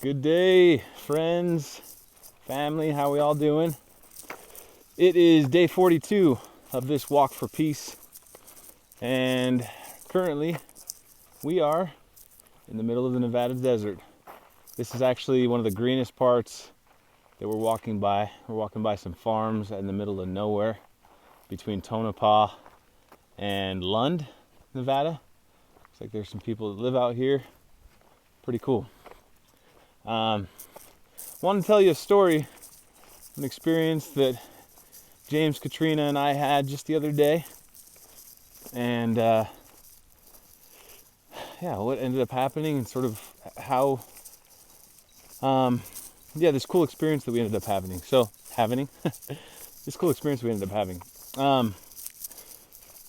Good day, friends, family, how we all doing? It is day 42 of this walk for peace, and currently we are in the middle of the Nevada desert. This is actually one of the greenest parts that we're walking by. We're walking by some farms in the middle of nowhere between Tonopah and Lund, Nevada. Looks like there's some people that live out here. Pretty cool. Want to tell you a story, an experience that James, Katrina, and I had just the other day. And what ended up happening and sort of how, this cool experience that we ended up having. This cool experience we ended up having.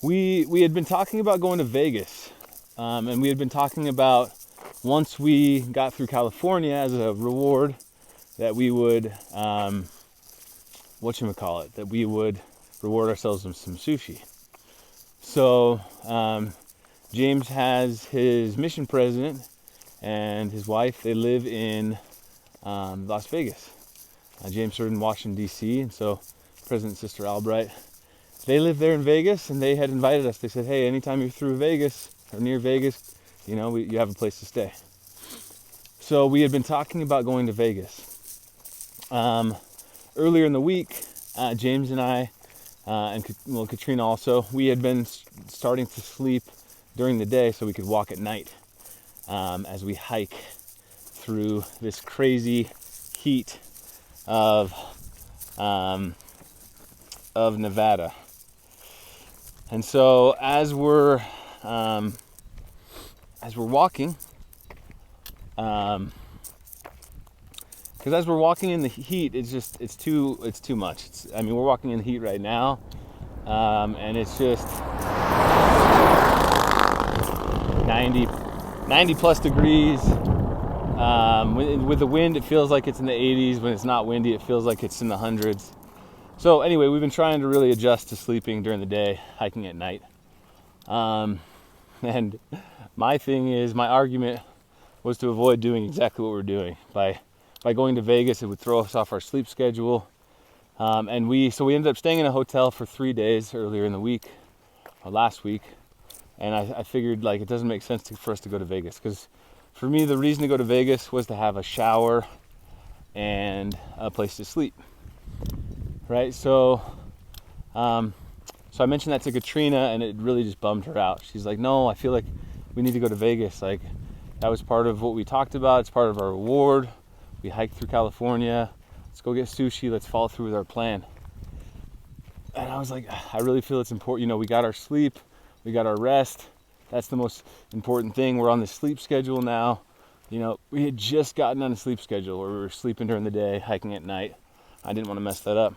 We had been talking about going to Vegas, and we had been talking about once we got through California as a reward that we would, that we would reward ourselves with some sushi. So James has his mission president and his wife. They live in Las Vegas. James served in Washington, D.C., and so President Sister Albright, they live there in Vegas, and they had invited us. They said, hey, anytime you're through Vegas or near Vegas, you have a place to stay. So we had been talking about going to Vegas. Earlier in the week, James and I, and Katrina also, we had been starting to sleep during the day so we could walk at night as we hike through this crazy heat of Nevada. And so as we're walking, because as we're walking in the heat, it's too much. We're walking in the heat right now, and it's just 90 plus degrees. With the wind, it feels like it's in the 80s. When it's not windy, it feels like it's in the hundreds. So anyway, we've been trying to really adjust to sleeping during the day, hiking at night. And my argument was to avoid doing exactly what we're doing. By going to Vegas, it would throw us off our sleep schedule. And we ended up staying in a hotel for 3 days earlier in the week, last week. And I figured it doesn't make sense for us to go to Vegas, because for me, the reason to go to Vegas was to have a shower and a place to sleep. Right, so I mentioned that to Katrina, and it really just bummed her out. She's like, no, I feel like we need to go to Vegas. That was part of what we talked about. It's part of our reward. We hiked through California. Let's go get sushi. Let's follow through with our plan. And I was like, I really feel it's important. We got our sleep. We got our rest. That's the most important thing. We're on the sleep schedule now. We had just gotten on a sleep schedule where we were sleeping during the day, hiking at night. I didn't want to mess that up.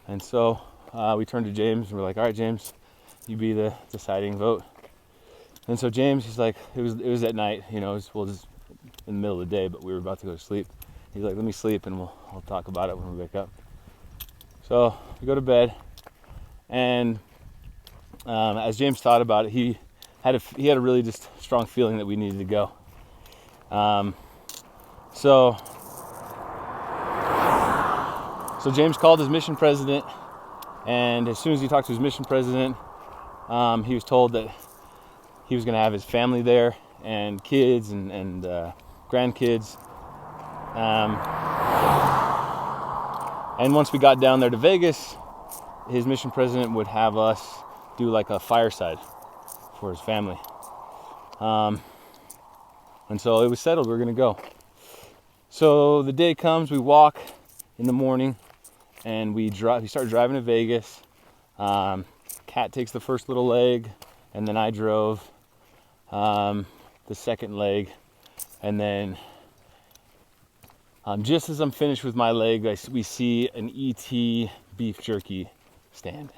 And so we turned to James and we're like, all right, James, you be the deciding vote. And so James, he's like, it was at night, it was just in the middle of the day, but we were about to go to sleep. He's like, let me sleep and we'll talk about it when we wake up. So we go to bed, and as James thought about it, he had a really just strong feeling that we needed to go. So James called his mission president, and as soon as he talked to his mission president, he was told that he was going to have his family there, and kids and grandkids. And once we got down there to Vegas, his mission president would have us do a fireside for his family. And so it was settled, we were going to go. So the day comes, we walk in the morning, and we start driving to Vegas. Kat takes the first little leg, and then I drove the second leg. And then just as I'm finished with my leg, we see an ET beef jerky stand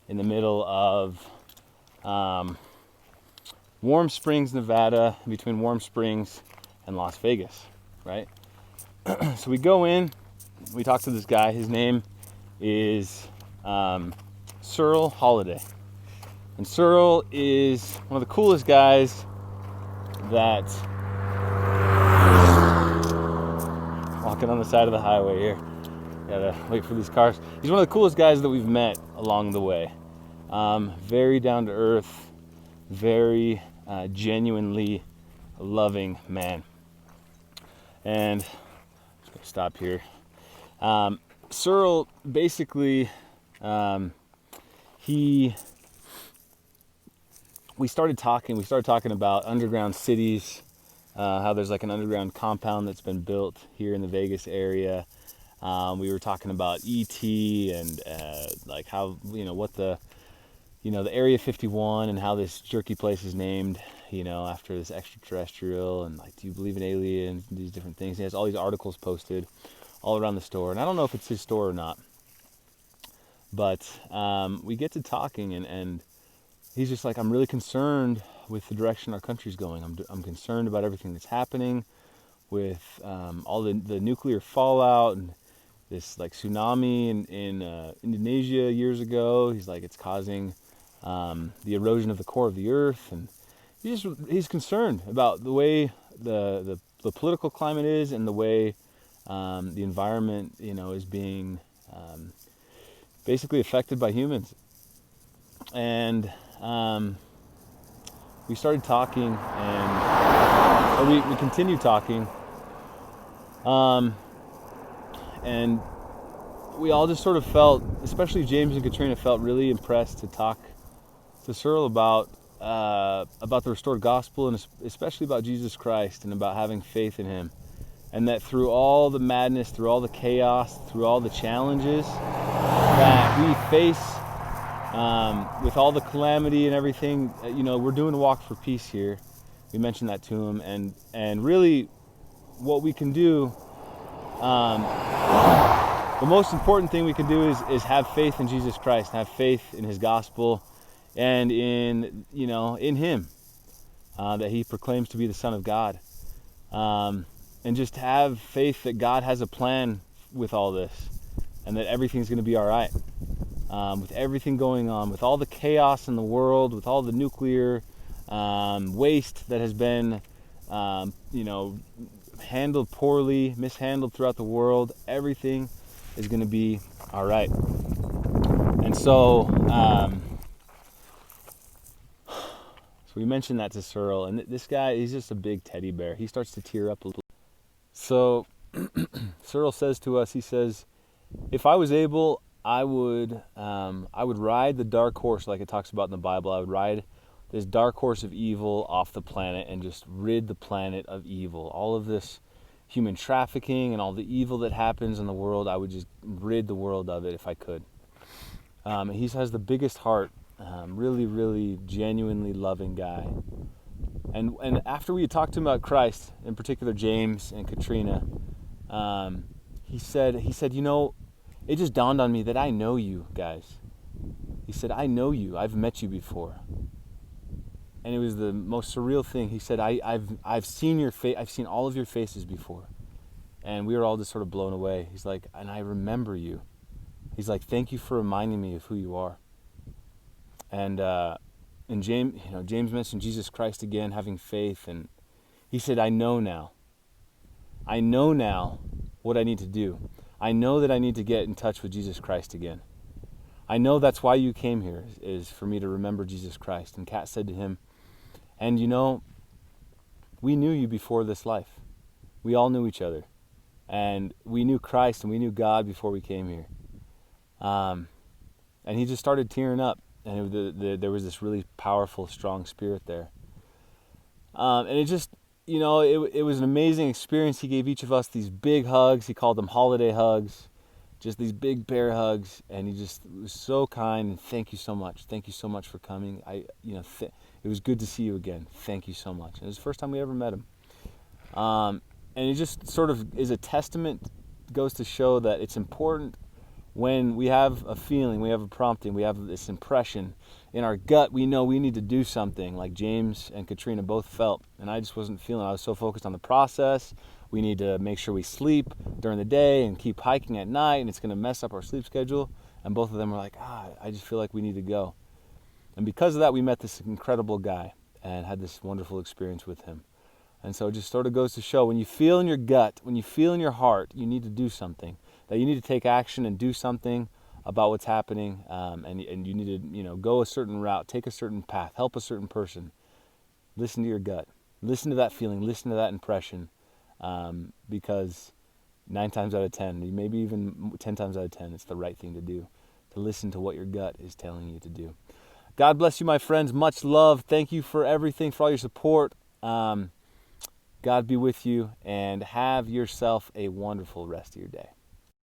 in the middle of Warm Springs, Nevada, between Warm Springs and Las Vegas, right? So we go in, we talk to this guy. His name is Searle Holiday. And Searle is one of the coolest guys that parking on the side of the highway here. Gotta wait for these cars. He's one of the coolest guys that we've met along the way. Very down to earth, very genuinely loving man. And I'm just gonna stop here. Searle basically, we started talking about underground cities, how there's like an underground compound that's been built here in the Vegas area. We were talking about ET and like how, what the Area 51 and how this jerky place is named, after this extraterrestrial, and like, do you believe in aliens and these different things. He has all these articles posted all around the store, and I don't know if it's his store or not, but we get to talking, and he's just like, I'm really concerned with the direction our country's going. I'm concerned about everything that's happening with all the nuclear fallout and this like tsunami in Indonesia years ago. He's like, it's causing the erosion of the core of the earth, and he's concerned about the way the political climate is, and the way the environment is being basically affected by humans. And we started talking, or we continued talking, and we all just sort of felt, especially James and Katrina, felt really impressed to talk to Searle about the restored gospel, and especially about Jesus Christ, and about having faith in him. And that through all the madness, through all the chaos, through all the challenges that we face, with all the calamity and everything, we're doing a walk for peace here. We mentioned that to him, and really what we can do, the most important thing we can do is have faith in Jesus Christ, have faith in his gospel, and in him, that he proclaims to be the Son of God, and just have faith that God has a plan with all this, and that everything's going to be all right. With everything going on, with all the chaos in the world, with all the nuclear waste that has been handled poorly, mishandled throughout the world, everything is going to be all right. And so we mentioned that to Searle, and this guy, he's just a big teddy bear. He starts to tear up a little. So Searle says to us, he says, if I was able, I would ride the dark horse, like it talks about in the Bible. I would ride this dark horse of evil off the planet and just rid the planet of evil. All of this human trafficking and all the evil that happens in the world, I would just rid the world of it if I could. He has the biggest heart, really, really genuinely loving guy. And after we had talked to him about Christ, in particular James and Katrina, he said, it just dawned on me that I know you guys. He said, I know you. I've met you before. And it was the most surreal thing. He said, I've seen your face. I've seen all of your faces before. And we were all just sort of blown away. He's like, and I remember you. He's like, thank you for reminding me of who you are. And James mentioned Jesus Christ again, having faith. And he said, I know now. I know now what I need to do. I know that I need to get in touch with Jesus Christ again. I know that's why you came here, is for me to remember Jesus Christ. And Kat said to him, and we knew you before this life. We all knew each other. And we knew Christ and we knew God before we came here. And he just started tearing up. And there was this really powerful, strong spirit there. And it just, it was an amazing experience. He gave each of us these big hugs. He called them holiday hugs. Just these big bear hugs. And he just was so kind. And thank you so much. Thank you so much for coming. It was good to see you again. Thank you so much. And it was the first time we ever met him. And it just sort of is a testament, goes to show that it's important when we have a feeling, we have a prompting, we have this impression in our gut, we know we need to do something, like James and Katrina both felt. And I just wasn't feeling it. I was so focused on the process. We need to make sure we sleep during the day and keep hiking at night, and it's going to mess up our sleep schedule. And both of them were like, I just feel like we need to go. And because of that, we met this incredible guy and had this wonderful experience with him. And so it just sort of goes to show, when you feel in your gut, when you feel in your heart, you need to do something, that you need to take action and do something about what's happening, and you need to, go a certain route, take a certain path, help a certain person. Listen to your gut. Listen to that feeling. Listen to that impression, because 9 times out of 10, maybe even 10 times out of 10, it's the right thing to do, to listen to what your gut is telling you to do. God bless you, my friends. Much love. Thank you for everything, for all your support. God be with you, and have yourself a wonderful rest of your day.